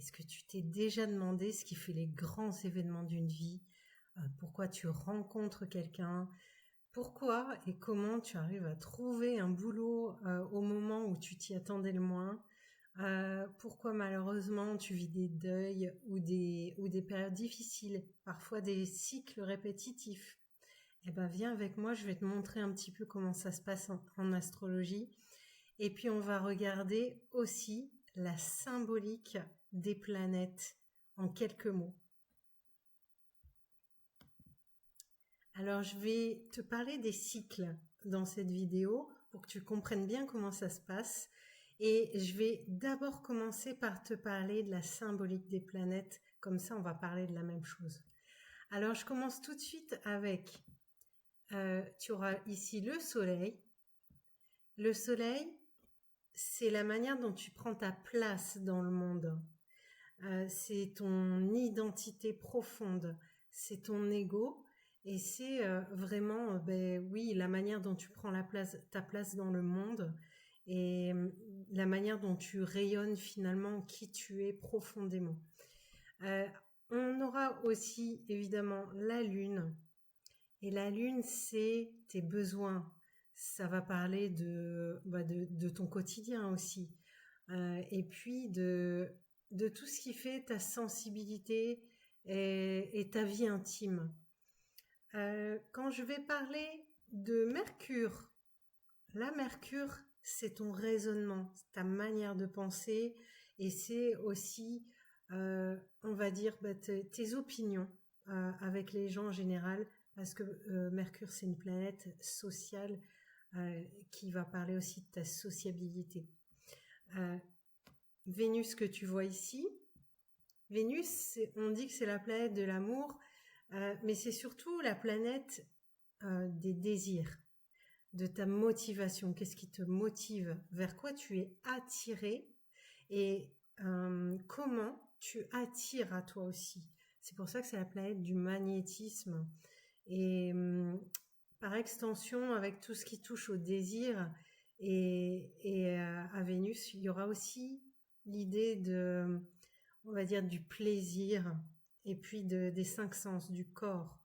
Est-ce que tu t'es déjà demandé ce qui fait les grands événements d'une vie? Pourquoi tu rencontres quelqu'un? Pourquoi et comment tu arrives à trouver un boulot au moment où tu t'y attendais le moins? Pourquoi malheureusement tu vis des deuils ou des périodes difficiles, parfois des cycles répétitifs? Eh ben viens avec moi, je vais te montrer un petit peu comment ça se passe en astrologie. Et puis on va regarder aussi la symbolique des planètes en quelques mots. Alors je vais te parler des cycles dans cette vidéo pour que tu comprennes bien comment ça se passe. Et je vais d'abord commencer par te parler de la symbolique des planètes, comme ça on va parler de la même chose. Alors je commence tout de suite avec, tu auras ici le soleil. Le soleil, c'est la manière dont tu prends ta place dans le monde. C'est ton identité profonde, c'est ton ego et c'est vraiment, oui, la manière dont tu prends ta place dans le monde et la manière dont tu rayonnes finalement qui tu es profondément. On aura aussi évidemment la lune et la lune, c'est tes besoins. Ça va parler de ton quotidien aussi. Et puis de tout ce qui fait ta sensibilité et ta vie intime. Quand je vais parler de Mercure, la Mercure, c'est ton raisonnement, ta manière de penser et c'est aussi, on va dire, tes opinions avec les gens en général, parce que Mercure, c'est une planète sociale qui va parler aussi de ta sociabilité. Vénus que tu vois ici, Vénus, on dit que c'est la planète de l'amour, mais c'est surtout la planète des désirs, de ta motivation. Qu'est-ce qui te motive? Vers quoi tu es attiré? Et comment tu attires à toi aussi? C'est pour ça que c'est la planète du magnétisme. Et par extension, avec tout ce qui touche au désir et à Vénus, il y aura aussi l'idée on va dire, du plaisir et puis des cinq sens du corps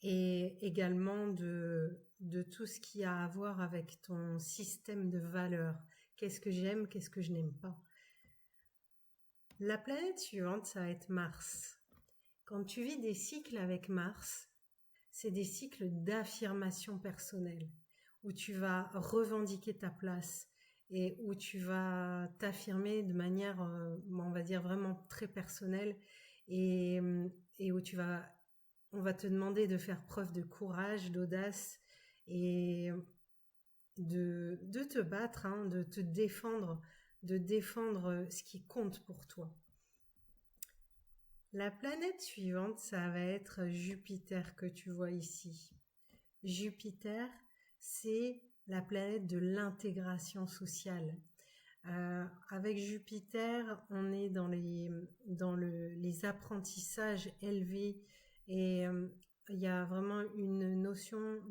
et également de tout ce qui a à voir avec ton système de valeurs. Qu'est-ce que j'aime, qu'est-ce que je n'aime pas. La planète suivante, ça va être Mars. Quand tu vis des cycles avec Mars, c'est des cycles d'affirmation personnelle, où tu vas revendiquer ta place et où tu vas t'affirmer de manière, on va dire, vraiment très personnelle et où on va te demander de faire preuve de courage, d'audace et de te battre, hein, de défendre ce qui compte pour toi. La planète suivante, ça va être Jupiter que tu vois ici. Jupiter, c'est la planète de l'intégration sociale. Avec Jupiter, on est dans les apprentissages élevés et il y a vraiment une notion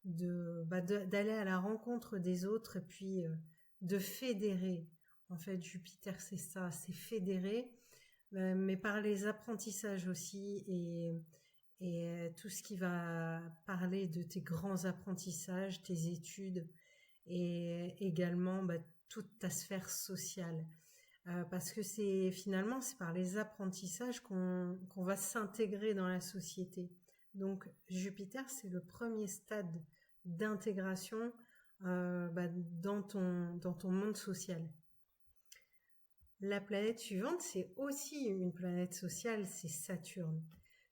d'aller à la rencontre des autres et puis de fédérer. En fait, Jupiter, c'est ça, c'est fédérer, mais par les apprentissages aussi et tout ce qui va parler de tes grands apprentissages, tes études et également toute ta sphère sociale. Parce que c'est par les apprentissages qu'on va s'intégrer dans la société. Donc Jupiter, c'est le premier stade d'intégration dans ton monde social. La planète suivante, c'est aussi une planète sociale, c'est Saturne.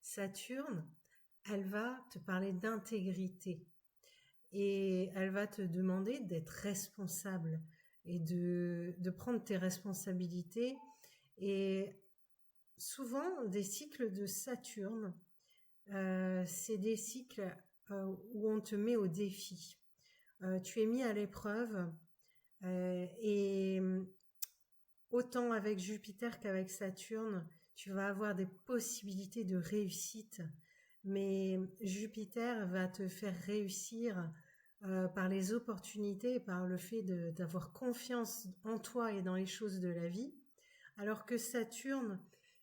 Saturne, elle va te parler d'intégrité et elle va te demander d'être responsable et de prendre tes responsabilités. Et souvent, des cycles de Saturne, c'est des cycles où on te met au défi. Tu es mis à l'épreuve et autant avec Jupiter qu'avec Saturne, tu vas avoir des possibilités de réussite, mais Jupiter va te faire réussir par les opportunités, par le fait d'avoir confiance en toi et dans les choses de la vie, Alors que Saturne,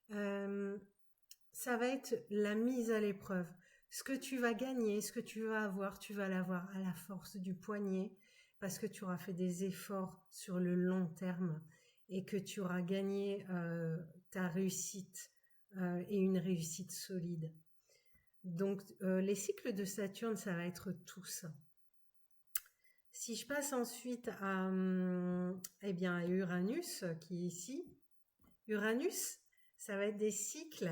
ça va être la mise à l'épreuve. Ce que tu vas gagner, ce que tu vas l'avoir à la force du poignet, parce que tu auras fait des efforts sur le long terme et que tu auras gagné ta réussite et une réussite solide. Donc les cycles de Saturne, ça va être tout ça. Si je passe ensuite à Uranus qui est ici, Uranus, ça va être des cycles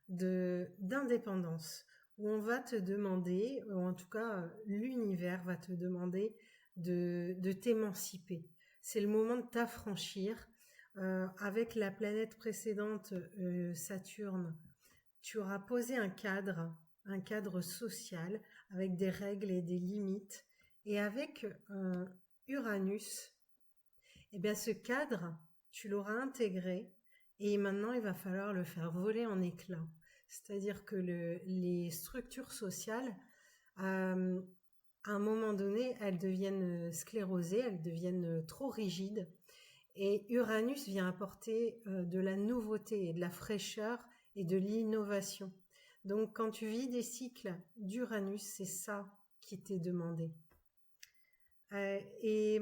d'indépendance où on va te demander, ou en tout cas l'univers va te demander de t'émanciper. C'est le moment de t'affranchir. Avec la planète précédente, Saturne, tu auras posé un cadre social avec des règles et des limites. Et avec Uranus, eh bien ce cadre, tu l'auras intégré et maintenant il va falloir le faire voler en éclats. C'est-à-dire que les structures sociales, à un moment donné, elles deviennent sclérosées, elles deviennent trop rigides. Et Uranus vient apporter de la nouveauté et de la fraîcheur et de l'innovation. Donc quand tu vis des cycles d'Uranus, c'est ça qui t'est demandé. Les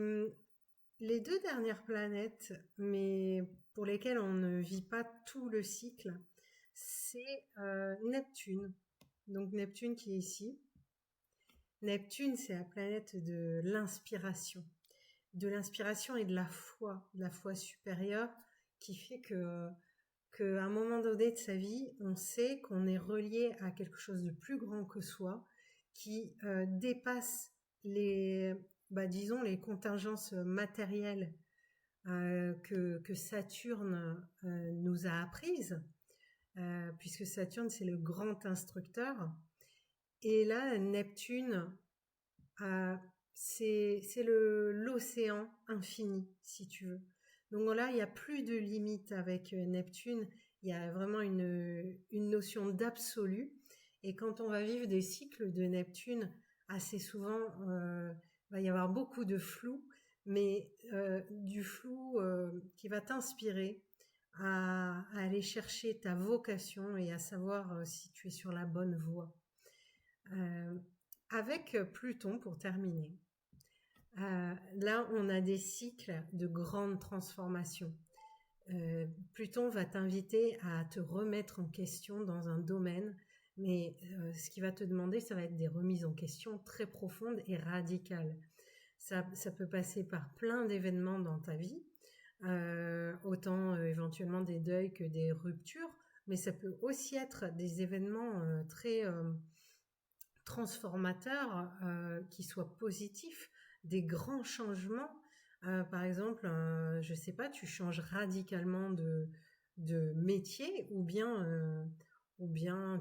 deux dernières planètes, mais pour lesquelles on ne vit pas tout le cycle, c'est Neptune. Donc Neptune qui est ici. Neptune, c'est la planète de l'inspiration et de la foi supérieure, qui fait qu'à un moment donné de sa vie, on sait qu'on est relié à quelque chose de plus grand que soi, qui dépasse les contingences matérielles que Saturne nous a apprises, puisque Saturne c'est le grand instructeur. Et là, Neptune, c'est l'océan infini, si tu veux. Donc là, il n'y a plus de limite avec Neptune, il y a vraiment une notion d'absolu. Et quand on va vivre des cycles de Neptune, assez souvent, va y avoir beaucoup de flou, mais du flou qui va t'inspirer à aller chercher ta vocation et à savoir si tu es sur la bonne voie. Avec Pluton, pour terminer, là on a des cycles de grandes transformations. Pluton va t'inviter à te remettre en question dans un domaine, mais ce qu'il va te demander, ça va être des remises en question très profondes et radicales. Ça peut passer par plein d'événements dans ta vie, autant éventuellement des deuils que des ruptures, mais ça peut aussi être des événements très transformateurs qui soient positifs, des grands changements. Par exemple, je sais pas, tu changes radicalement de métier ou bien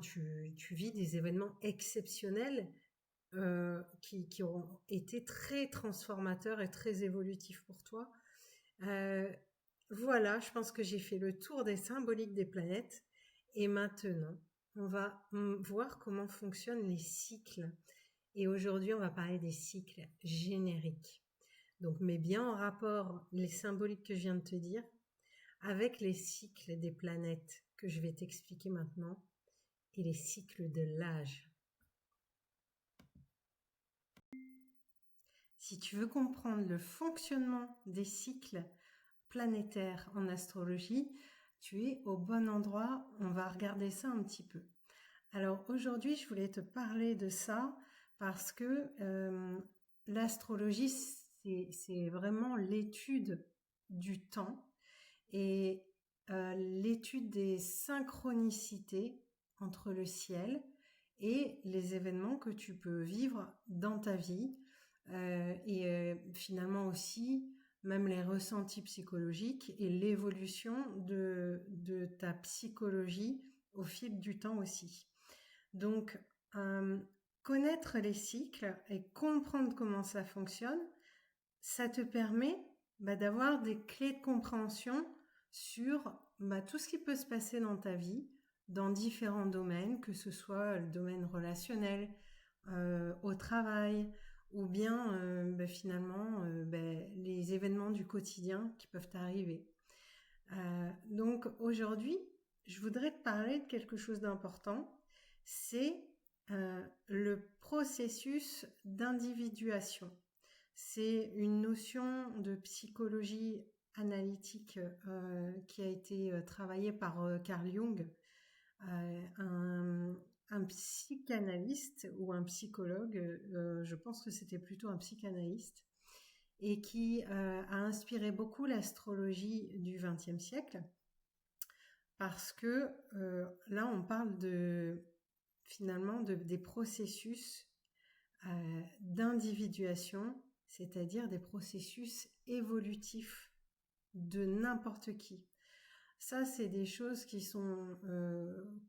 tu vis des événements exceptionnels qui ont été très transformateurs et très évolutifs pour toi. Voilà, je pense que j'ai fait le tour des symboliques des planètes et maintenant on va voir comment fonctionnent les cycles. Et aujourd'hui, on va parler des cycles génériques. Donc, mets bien en rapport les symboliques que je viens de te dire avec les cycles des planètes que je vais t'expliquer maintenant et les cycles de l'âge. Si tu veux comprendre le fonctionnement des cycles planétaires en astrologie, tu es au bon endroit, on va regarder ça un petit peu. Alors aujourd'hui, je voulais te parler de ça parce que l'astrologie, c'est vraiment l'étude du temps et l'étude des synchronicités entre le ciel et les événements que tu peux vivre dans ta vie et finalement aussi même les ressentis psychologiques et l'évolution de ta psychologie au fil du temps aussi. Donc, connaître les cycles et comprendre comment ça fonctionne, ça te permet d'avoir des clés de compréhension sur tout ce qui peut se passer dans ta vie, dans différents domaines, que ce soit le domaine relationnel, au travail, ou bien finalement les événements du quotidien qui peuvent arriver. Donc Donc aujourd'hui, je voudrais te parler de quelque chose d'important, c'est le processus d'individuation. C'est une notion de psychologie analytique qui a été travaillée par Carl Jung, un psychanalyste ou un psychologue, je pense que c'était plutôt un psychanalyste, et qui a inspiré beaucoup l'astrologie du XXe siècle, parce que là on parle finalement des processus d'individuation, c'est-à-dire des processus évolutifs de n'importe qui. Ça, c'est des choses qui sont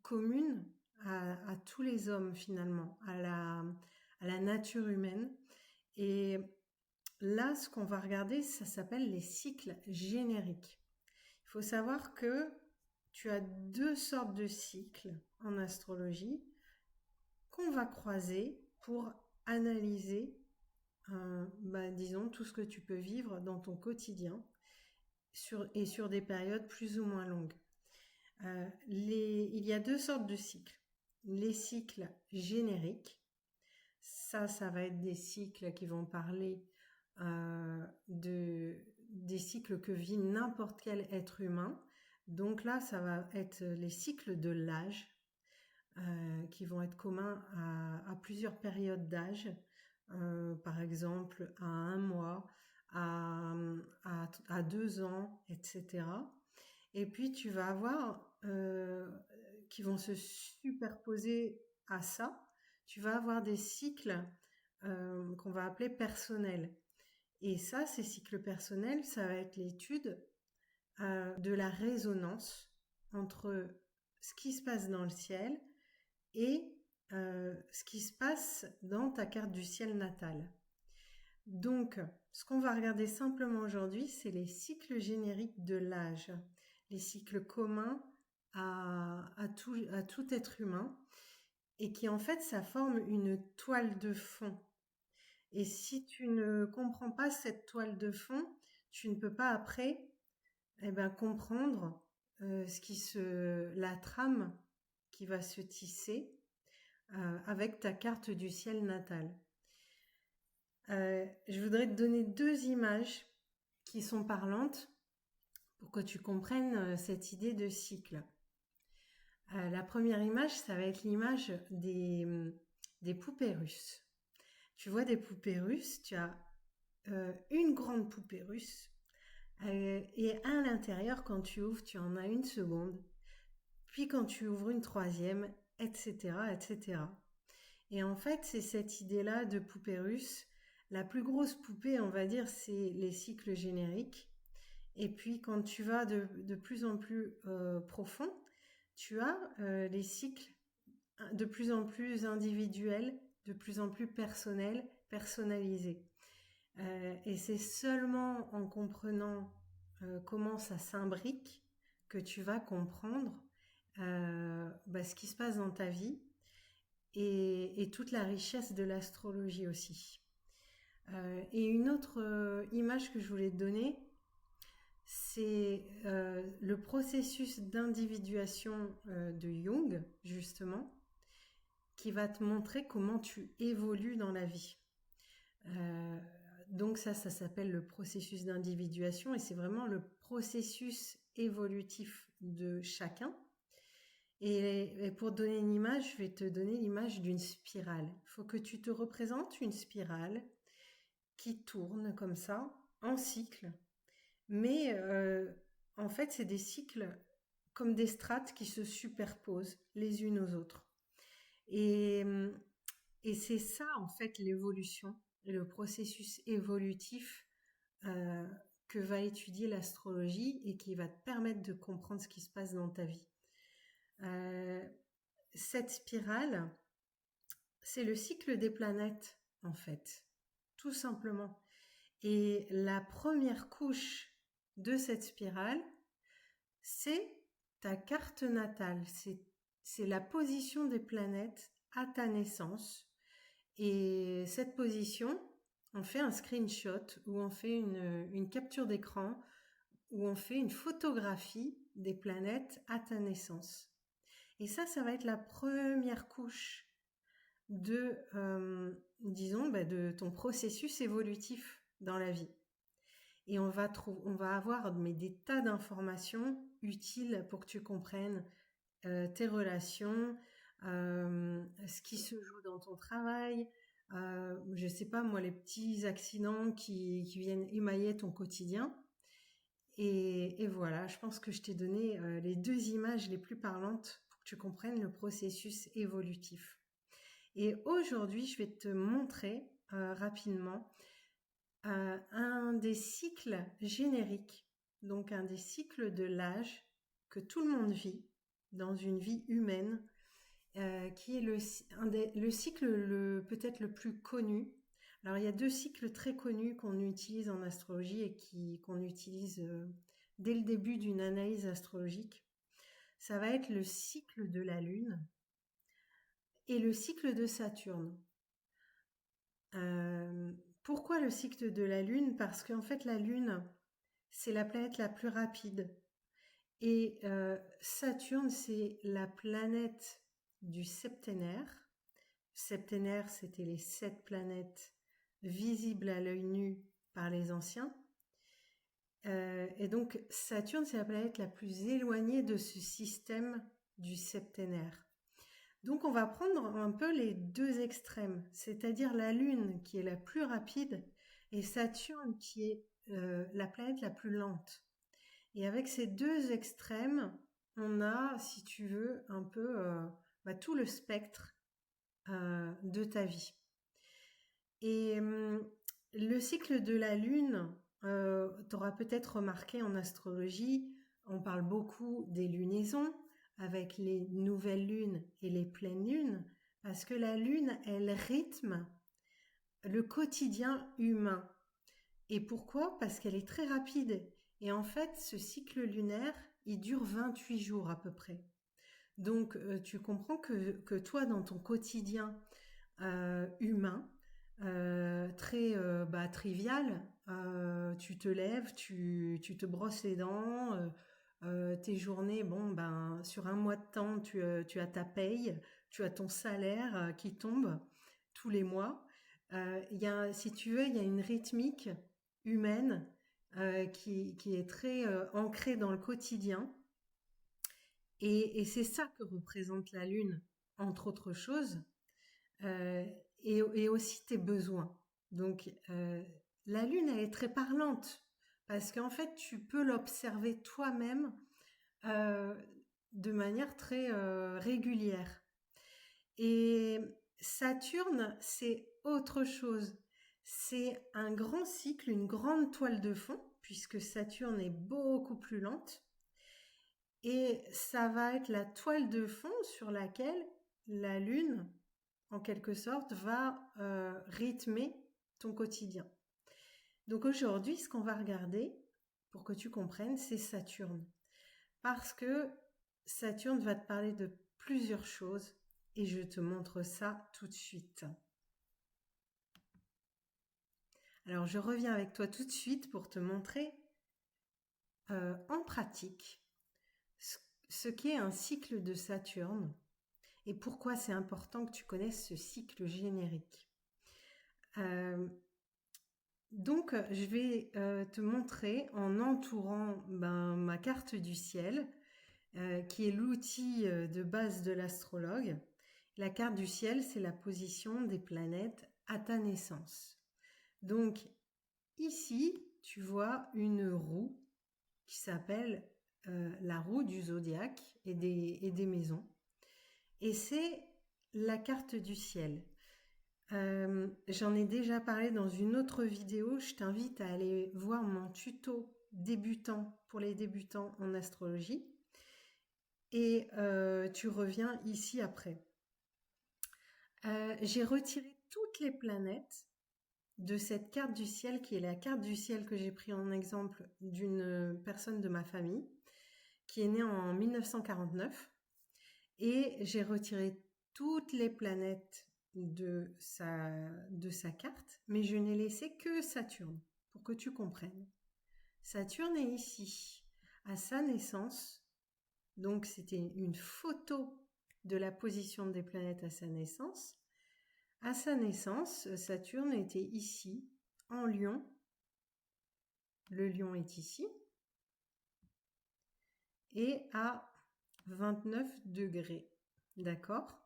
communes à tous les hommes finalement, à la nature humaine. Et là, ce qu'on va regarder, ça s'appelle les cycles génériques. Il faut savoir que tu as 2 sortes de cycles en astrologie qu'on va croiser pour analyser, disons, tout ce que tu peux vivre dans ton quotidien sur des périodes plus ou moins longues. Il y a 2 sortes de cycles. Les cycles génériques, ça va être des cycles qui vont parler des cycles que vit n'importe quel être humain. Donc là, ça va être les cycles de l'âge, qui vont être communs à plusieurs périodes d'âge, par exemple à 1 mois, à 2 ans, etc. Et puis tu vas avoir, qui vont se superposer à ça, tu vas avoir des cycles qu'on va appeler personnels. Et ça, ces cycles personnels, ça va être l'étude de la résonance entre ce qui se passe dans le ciel et ce qui se passe dans ta carte du ciel natale. Donc, ce qu'on va regarder simplement aujourd'hui, c'est les cycles génériques de l'âge, les cycles communs à tout être humain, et qui en fait, ça forme une toile de fond. Et si tu ne comprends pas cette toile de fond, tu ne peux pas après comprendre la trame qui va se tisser avec ta carte du ciel natal. Je voudrais te donner 2 images qui sont parlantes pour que tu comprennes cette idée de cycle. La première image, ça va être l'image des poupées russes. Tu vois des poupées russes, tu as une grande poupée russe et à l'intérieur, quand tu ouvres, tu en as une seconde, puis quand tu ouvres une troisième, etc., etc. Et en fait, c'est cette idée-là de poupée russe. La plus grosse poupée, on va dire, c'est les cycles génériques. Et puis, quand tu vas de plus en plus profond, tu as les cycles de plus en plus individuels, de plus en plus personnels, personnalisés. Et c'est seulement en comprenant comment ça s'imbrique que tu vas comprendre ce qui se passe dans ta vie et toute la richesse de l'astrologie aussi. Et une autre image que je voulais te donner, c'est le processus d'individuation de Jung, justement, qui va te montrer comment tu évolues dans la vie. Donc ça s'appelle le processus d'individuation et c'est vraiment le processus évolutif de chacun. Et pour te donner une image, je vais te donner l'image d'une spirale. Il faut que tu te représentes une spirale qui tourne comme ça, en cycle. Mais en fait, c'est des cycles comme des strates qui se superposent les unes aux autres. Et c'est ça, en fait, l'évolution, le processus évolutif que va étudier l'astrologie et qui va te permettre de comprendre ce qui se passe dans ta vie. Cette spirale, c'est le cycle des planètes, en fait, tout simplement. Et la première couche de cette spirale, c'est ta carte natale, c'est la position des planètes à ta naissance. Et cette position, on fait un screenshot ou on fait une capture d'écran où on fait une photographie des planètes à ta naissance. Et ça va être la première couche de, disons, de ton processus évolutif dans la vie. Et on va avoir des tas d'informations utiles pour que tu comprennes tes relations, ce qui se joue dans ton travail, je sais pas moi, les petits accidents qui viennent émailler ton quotidien. Et voilà, je pense que je t'ai donné les 2 images les plus parlantes pour que tu comprennes le processus évolutif. Et aujourd'hui, je vais te montrer rapidement un des cycles génériques, donc un des cycles de l'âge que tout le monde vit dans une vie humaine, qui est le cycle peut-être le plus connu. Alors il y a 2 cycles très connus qu'on utilise en astrologie et qu'on utilise dès le début d'une analyse astrologique. Ça va être le cycle de la Lune et le cycle de Saturne. Pourquoi le cycle de la Lune? Parce qu'en fait la Lune, c'est la planète la plus rapide. Et Saturne, c'est la planète du septénaire. Septénaire, c'était les 7 planètes visibles à l'œil nu par les anciens. Et donc Saturne, c'est la planète la plus éloignée de ce système du septénaire. Donc on va prendre un peu les 2 extrêmes, c'est-à-dire la Lune qui est la plus rapide et Saturne qui est la planète la plus lente. Et avec ces 2 extrêmes, on a, si tu veux, un peu tout le spectre de ta vie. Et le cycle de la Lune, tu auras peut-être remarqué en astrologie, on parle beaucoup des lunaisons avec les nouvelles lunes et les pleines lunes, parce que la Lune, elle rythme le quotidien humain. Et pourquoi? Parce qu'elle est très rapide. Et en fait, ce cycle lunaire, il dure 28 jours à peu près. Donc, tu comprends que toi, dans ton quotidien humain, très trivial, tu te lèves, tu te brosses les dents, tes journées, sur un mois de temps, tu as ta paye, tu as ton salaire qui tombe tous les mois. Si tu veux, il y a une rythmique humaine qui est très ancrée dans le quotidien. Et c'est ça que représente la Lune, entre autres choses, et aussi tes besoins. Donc, la Lune, elle est très parlante, parce qu'en fait, tu peux l'observer toi-même de manière très régulière. Et Saturne, c'est autre chose. C'est un grand cycle, une grande toile de fond, puisque Saturne est beaucoup plus lente. Et ça va être la toile de fond sur laquelle la Lune, en quelque sorte, va rythmer ton quotidien. Donc aujourd'hui, ce qu'on va regarder, pour que tu comprennes, c'est Saturne. Parce que Saturne va te parler de plusieurs choses et je te montre ça tout de suite. Alors je reviens avec toi tout de suite pour te montrer en pratique ce qu'est un cycle de Saturne et pourquoi c'est important que tu connaisses ce cycle générique. Donc, je vais te montrer en entourant ma carte du ciel, qui est l'outil de base de l'astrologue. La carte du ciel, c'est la position des planètes à ta naissance. Donc, ici, tu vois une roue qui s'appelle la roue du zodiaque et des maisons. Et c'est la carte du ciel. J'en ai déjà parlé dans une autre vidéo. Je t'invite à aller voir mon tuto débutant pour les débutants en astrologie. Et tu reviens ici après. J'ai retiré toutes les planètes de cette carte du ciel qui est la carte du ciel que j'ai pris en exemple d'une personne de ma famille qui est née en 1949 et j'ai retiré toutes les planètes de sa carte, mais je n'ai laissé que Saturne pour que tu comprennes. Saturne est ici, à sa naissance. Donc, c'était une photo de la position des planètes à sa naissance. À sa naissance, Saturne était ici, en Lion. Le Lion est ici. Et à 29 degrés. D'accord ?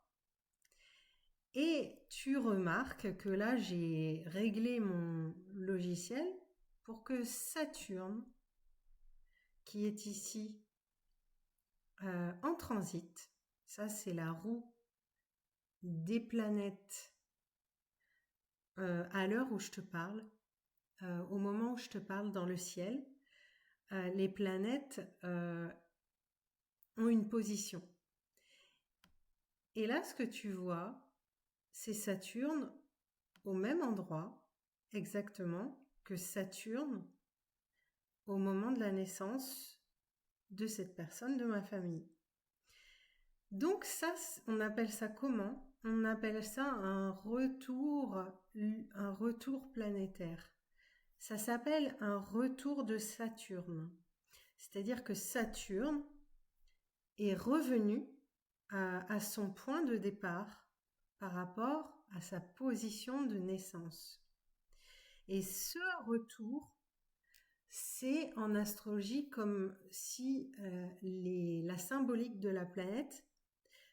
Et tu remarques que là, j'ai réglé mon logiciel pour que Saturne, qui est ici en transit, ça c'est la roue des planètes à l'heure où je te parle, au moment où je te parle dans le ciel, les planètes ont une position. Et là, ce que tu vois, c'est Saturne au même endroit, exactement, que Saturne au moment de la naissance de cette personne de ma famille. Donc ça, on appelle ça comment ? On appelle ça un retour planétaire. Ça s'appelle un retour de Saturne. C'est-à-dire que Saturne est revenu à son point de départ par rapport à sa position de naissance. Et ce retour, c'est en astrologie comme si la symbolique de la planète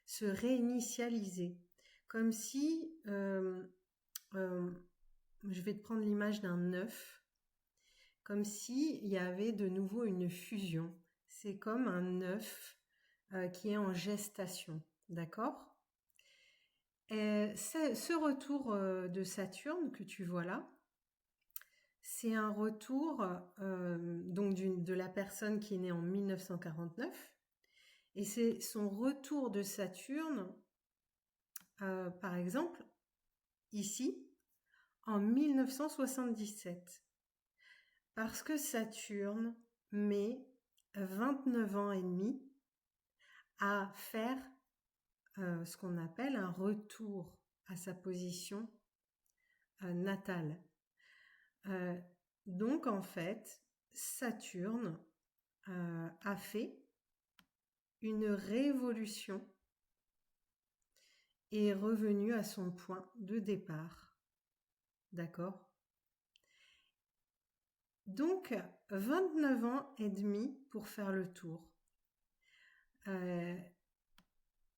se réinitialisait. Comme si, je vais te prendre l'image d'un œuf, comme s'il y avait de nouveau une fusion. C'est comme un œuf qui est en gestation, d'accord ? Ce retour de Saturne que tu vois là, c'est un retour donc de la personne qui est née en 1949, et c'est son retour de Saturne, par exemple, ici, en 1977. Parce que Saturne met 29 ans et demi à faire ce qu'on appelle un retour à sa position natale. Donc en fait, Saturne a fait une révolution et est revenu à son point de départ. D'accord ? Donc 29 ans et demi pour faire le tour.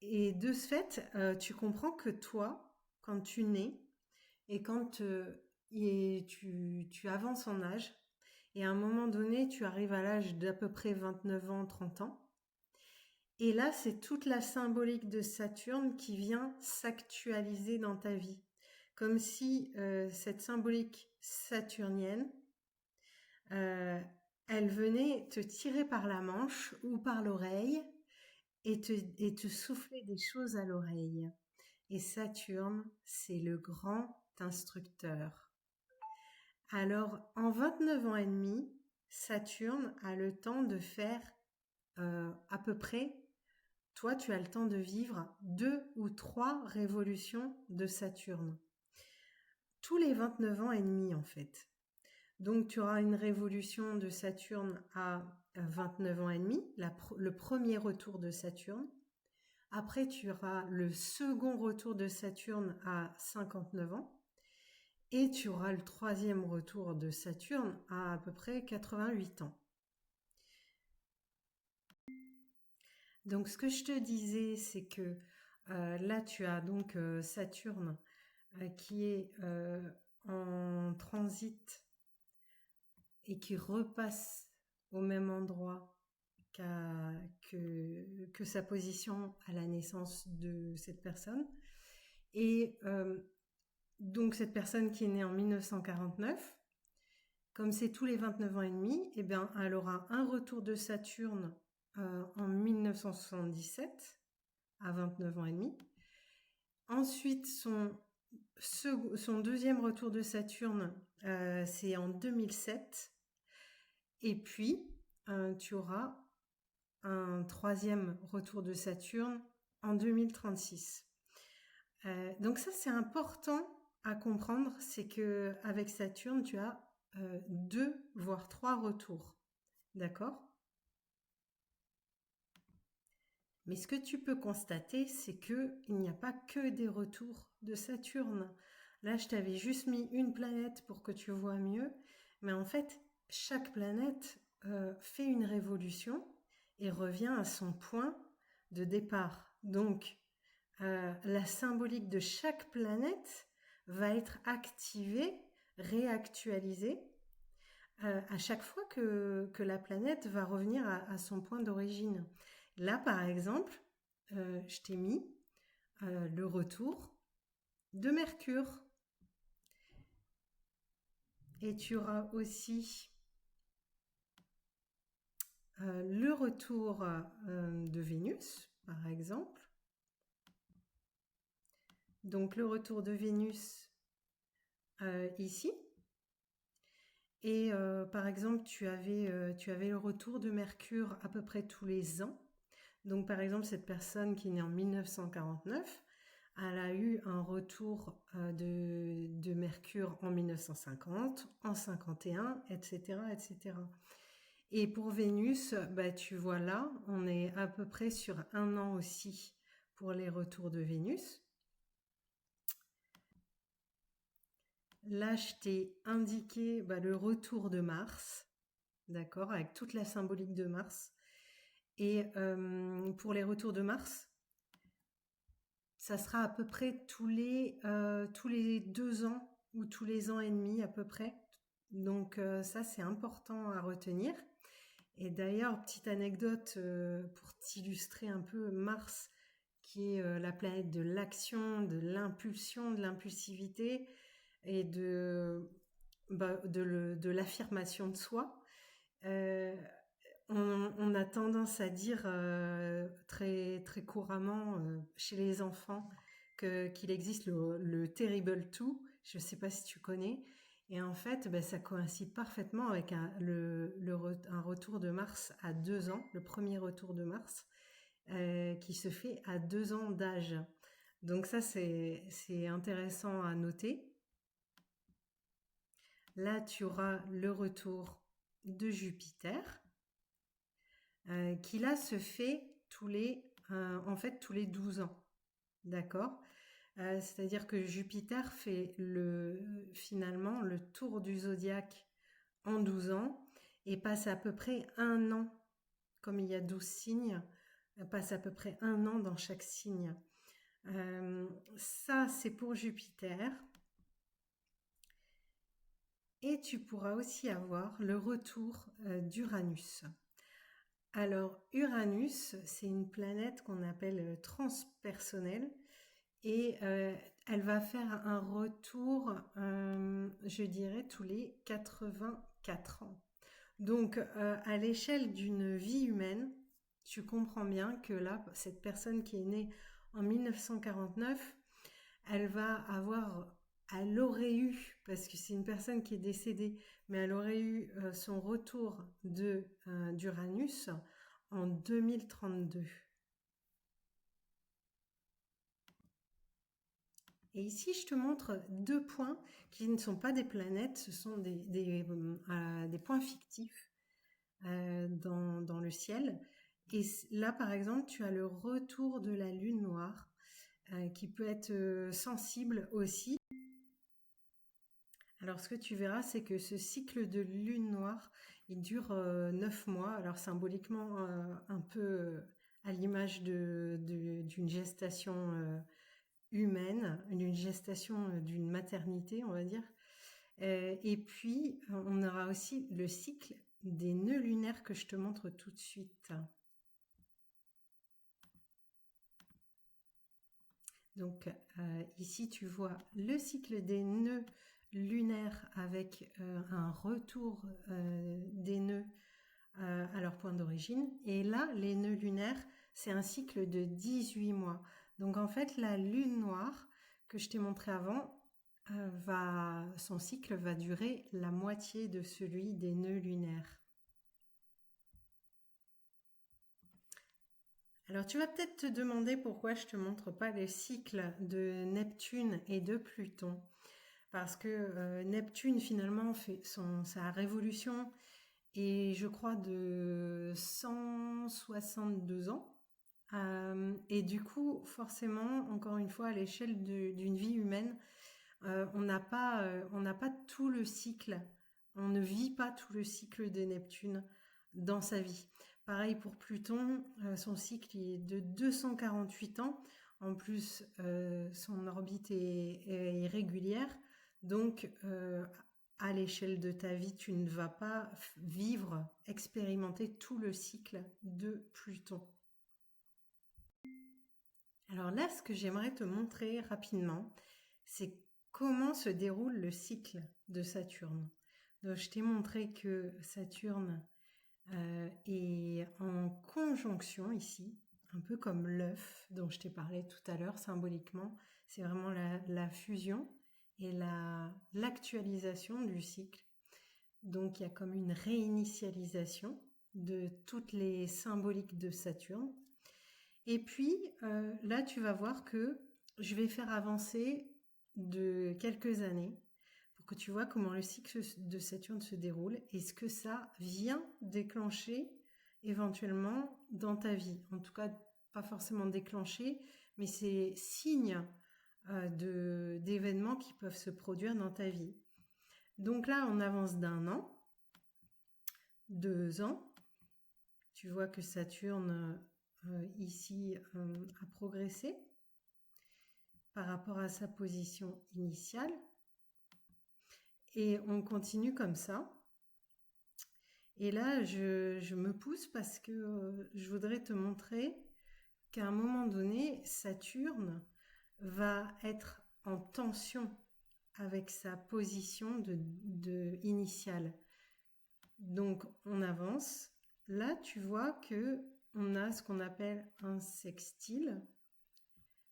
Et de ce fait, tu comprends que toi, quand tu nais et quand tu avances en âge, et à un moment donné, tu arrives à l'âge d'à peu près 29 ans, 30 ans, et là, c'est toute la symbolique de Saturne qui vient s'actualiser dans ta vie. Comme si cette symbolique saturnienne, elle venait te tirer par la manche ou par l'oreille et te souffler des choses à l'oreille. Et Saturne, c'est le grand instructeur. Alors, en 29 ans et demi, Saturne a le temps de faire à peu près, toi tu as le temps de vivre 2 ou 3 révolutions de Saturne. Tous les 29 ans et demi en fait. Donc tu auras une révolution de Saturne à 29 ans et demi, le premier retour de Saturne. Après tu auras le second retour de Saturne à 59 ans. Et tu auras le troisième retour de Saturne à peu près 88 ans. Donc ce que je te disais, c'est que là tu as donc Saturne qui est en transit et qui repasse au même endroit que sa position à la naissance de cette personne. Et donc cette personne qui est née en 1949, comme c'est tous les 29 ans et demi, eh bien, elle aura un retour de Saturne en 1977 à 29 ans et demi. Ensuite, son deuxième retour de Saturne, c'est en 2007. Et puis, tu auras un troisième retour de Saturne en 2036. Donc ça, c'est important à comprendre, c'est que avec Saturne, tu as 2 voire 3 retours. D'accord? Mais ce que tu peux constater, c'est qu'il n'y a pas que des retours de Saturne. Là, je t'avais juste mis une planète pour que tu vois mieux, mais en fait, chaque planète fait une révolution et revient à son point de départ. Donc, la symbolique de chaque planète va être activée, réactualisée à chaque fois que la planète va revenir à son point d'origine. Là, par exemple, je t'ai mis le retour de Mercure. Et tu auras aussi le retour de Vénus, par exemple. Donc le retour de Vénus ici. Et par exemple, tu avais le retour de Mercure à peu près tous les ans. Donc par exemple, cette personne qui est née en 1949, elle a eu un retour de Mercure en 1950, en 51, etc., etc. Et pour Vénus, bah, tu vois là, on est à peu près sur 1 an aussi pour les retours de Vénus. Là, je t'ai indiqué le retour de Mars, d'accord, avec toute la symbolique de Mars. Et pour les retours de Mars, ça sera à peu près tous les 2 ans ou tous les ans et demi à peu près. Donc ça, c'est important à retenir. Et d'ailleurs, petite anecdote pour t'illustrer un peu Mars, qui est la planète de l'action, de l'impulsion, de l'impulsivité et de l'affirmation de soi. On a tendance à dire très, très couramment chez les enfants qu'il existe le Terrible Two. Je ne sais pas si tu connais. Et en fait, ça coïncide parfaitement avec un retour de Mars à 2 ans, le premier retour de Mars, qui se fait à 2 ans d'âge. Donc ça, c'est intéressant à noter. Là, tu auras le retour de Jupiter, qui là se fait tous les 12 ans. D'accord ? C'est-à-dire que Jupiter fait finalement le tour du zodiaque en 12 ans et passe à peu près 1 an, comme il y a 12 signes, passe à peu près 1 an dans chaque signe. Ça, c'est pour Jupiter. Et tu pourras aussi avoir le retour d'Uranus. Alors, Uranus, c'est une planète qu'on appelle transpersonnelle et elle va faire un retour, je dirais, tous les 84 ans. Donc, à l'échelle d'une vie humaine, tu comprends bien que là, cette personne qui est née en 1949, elle aurait eu, parce que c'est une personne qui est décédée, mais elle aurait eu son retour d'Uranus en 2032. Et ici, je te montre 2 points qui ne sont pas des planètes, ce sont des points fictifs dans le ciel. Et là, par exemple, tu as le retour de la lune noire qui peut être sensible aussi. Alors, ce que tu verras, c'est que ce cycle de lune noire, il dure 9 mois. Alors, symboliquement, un peu à l'image d'une gestation humaine, d'une gestation d'une maternité, on va dire. Et puis, on aura aussi le cycle des nœuds lunaires que je te montre tout de suite. Donc, ici, tu vois le cycle des nœuds lunaires avec un retour des nœuds à leur point d'origine. Et là, les nœuds lunaires, c'est un cycle de 18 mois. Donc en fait, la lune noire que je t'ai montré avant, son cycle va durer la moitié de celui des nœuds lunaires. Alors tu vas peut-être te demander pourquoi je ne te montre pas les cycles de Neptune et de Pluton. Parce que Neptune finalement fait sa révolution et je crois de 162 ans. Et du coup, forcément, encore une fois, à l'échelle d'une vie humaine, on n'a pas tout le cycle, on ne vit pas tout le cycle de Neptune dans sa vie. Pareil pour Pluton, son cycle est de 248 ans. En plus, son orbite est irrégulière. Donc, à l'échelle de ta vie, tu ne vas pas vivre, expérimenter tout le cycle de Pluton. Alors là, ce que j'aimerais te montrer rapidement, c'est comment se déroule le cycle de Saturne. Donc, je t'ai montré que Saturne est en conjonction ici, un peu comme l'œuf dont je t'ai parlé tout à l'heure symboliquement. C'est vraiment la fusion et l'actualisation du cycle. Donc il y a comme une réinitialisation de toutes les symboliques de Saturne. Et puis là, tu vas voir que je vais faire avancer de quelques années pour que tu vois comment le cycle de Saturne se déroule et ce que ça vient déclencher éventuellement dans ta vie. En tout cas, pas forcément déclencher, mais c'est signe d'événements qui peuvent se produire dans ta vie. Donc là, on avance d'1 an, 2 ans. Tu vois que Saturne ici a progressé par rapport à sa position initiale. Et on continue comme ça. Et là, je me pousse parce que je voudrais te montrer qu'à un moment donné, Saturne va être en tension avec sa position initiale. Donc, on avance. Là, tu vois que on a ce qu'on appelle un sextile,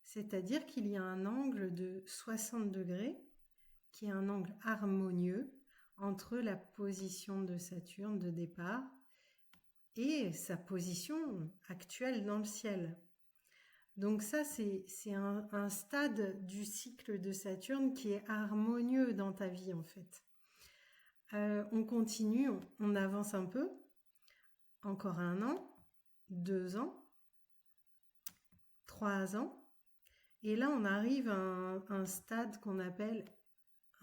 c'est-à-dire qu'il y a un angle de 60 degrés, qui est un angle harmonieux entre la position de Saturne de départ et sa position actuelle dans le ciel. Donc ça, c'est un stade du cycle de Saturne qui est harmonieux dans ta vie en fait. On continue, on avance un peu, encore 1 an, 2 ans, 3 ans, et là on arrive à un stade qu'on appelle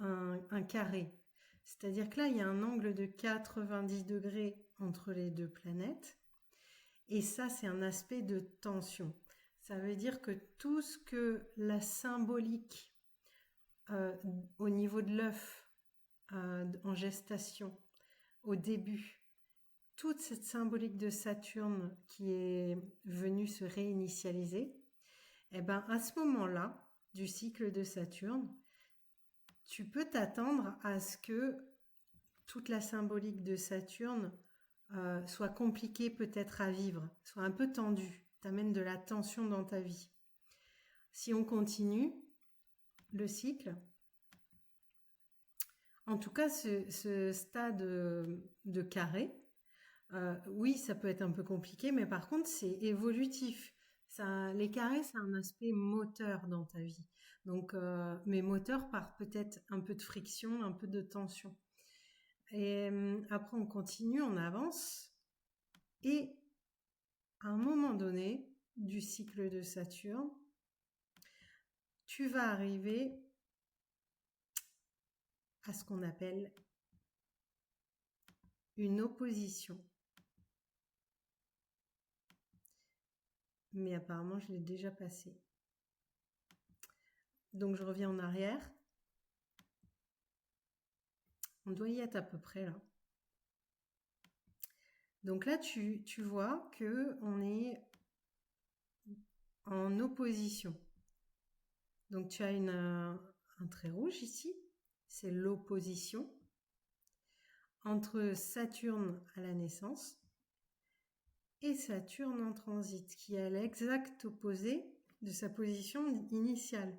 un carré. C'est-à-dire que là, il y a un angle de 90 degrés entre les deux planètes. Et ça, c'est un aspect de tension. Ça veut dire que tout ce que la symbolique au niveau de l'œuf, en gestation, au début, toute cette symbolique de Saturne qui est venue se réinitialiser, et ben à ce moment-là, du cycle de Saturne, tu peux t'attendre à ce que toute la symbolique de Saturne soit compliquée peut-être à vivre, soit un peu tendue, t'amène de la tension dans ta vie. Si on continue le cycle, en tout cas ce stade de carré, oui, ça peut être un peu compliqué, mais par contre c'est évolutif. Les carrés, c'est un aspect moteur dans ta vie. Donc, mais moteur par peut-être un peu de friction, un peu de tension. Et après, on continue, on avance. Et à un moment donné du cycle de Saturne, tu vas arriver à ce qu'on appelle une opposition. Mais apparemment, je l'ai déjà passé. Donc, je reviens en arrière. On doit y être à peu près là. Donc là, tu vois qu'on est en opposition. Donc tu as un trait rouge ici, c'est l'opposition entre Saturne à la naissance et Saturne en transit, qui est à l'exact opposé de sa position initiale.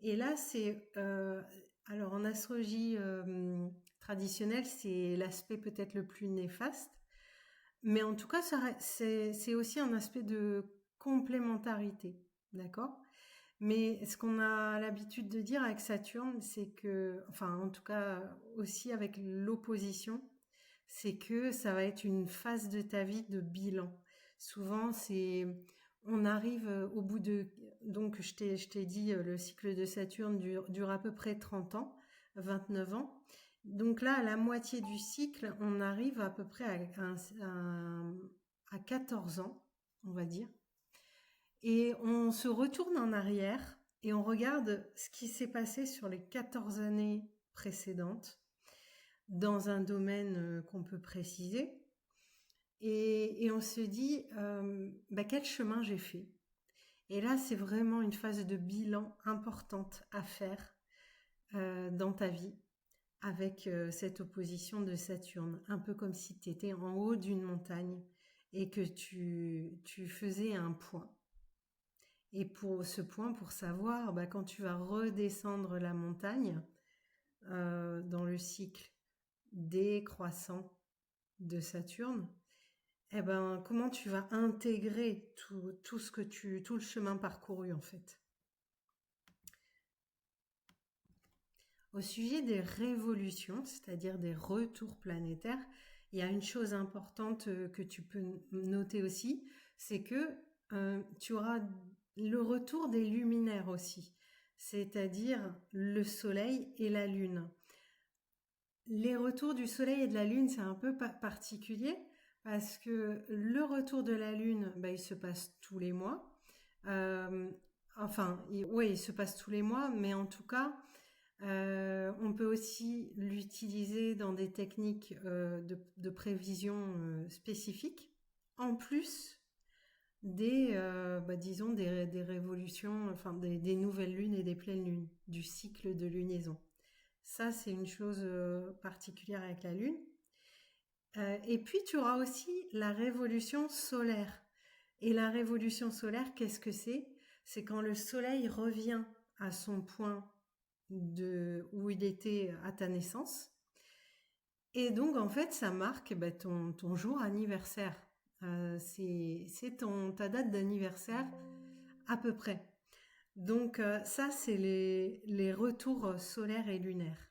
Et là, c'est... alors en astrologie traditionnelle, c'est l'aspect peut-être le plus néfaste, mais en tout cas, c'est aussi un aspect de complémentarité, d'accord ? Mais ce qu'on a l'habitude de dire avec Saturne, c'est que, enfin en tout cas aussi avec l'opposition, c'est que ça va être une phase de ta vie de bilan. Souvent, on arrive au bout donc je t'ai dit, le cycle de Saturne dure à peu près 30 ans, 29 ans. Donc là, à la moitié du cycle, on arrive à peu près à 14 ans, on va dire. Et on se retourne en arrière et on regarde ce qui s'est passé sur les 14 années précédentes dans un domaine qu'on peut préciser. Et on se dit, quel chemin j'ai fait. Et là, c'est vraiment une phase de bilan importante à faire dans ta vie avec cette opposition de Saturne. Un peu comme si tu étais en haut d'une montagne et que tu faisais un point. Et pour ce point, pour savoir, quand tu vas redescendre la montagne dans le cycle décroissant de Saturne, comment tu vas intégrer tout le chemin parcouru en fait. Au sujet des révolutions, c'est-à-dire des retours planétaires, il y a une chose importante que tu peux noter aussi, c'est que tu auras le retour des luminaires aussi, c'est-à-dire le Soleil et la Lune. Les retours du Soleil et de la Lune, c'est un peu particulier parce que le retour de la Lune, il se passe tous les mois. Il se passe tous les mois, mais en tout cas, on peut aussi l'utiliser dans des techniques de prévision spécifiques, en plus des révolutions, des nouvelles lunes et des pleines lunes, du cycle de lunaison. Ça, c'est une chose particulière avec la Lune. Et puis, tu auras aussi la révolution solaire. Et la révolution solaire, qu'est-ce que c'est? C'est quand le Soleil revient à son point où il était à ta naissance. Et donc, en fait, ça marque ton jour anniversaire. C'est ta date d'anniversaire à peu près. Donc ça, c'est les retours solaires et lunaires.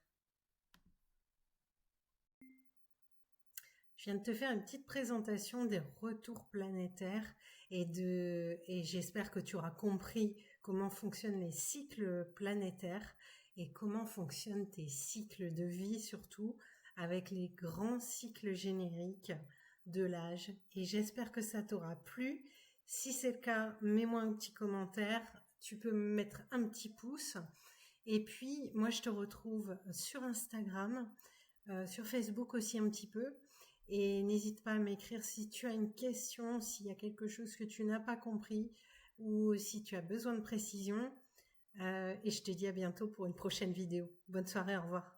Je viens de te faire une petite présentation des retours planétaires et j'espère que tu auras compris comment fonctionnent les cycles planétaires et comment fonctionnent tes cycles de vie surtout avec les grands cycles génériques de l'âge. Et j'espère que ça t'aura plu. Si c'est le cas, mets-moi un petit commentaire. Tu peux me mettre un petit pouce. Et puis, moi, je te retrouve sur Instagram, sur Facebook aussi un petit peu. Et n'hésite pas à m'écrire si tu as une question, s'il y a quelque chose que tu n'as pas compris ou si tu as besoin de précision. Et je te dis à bientôt pour une prochaine vidéo. Bonne soirée, au revoir.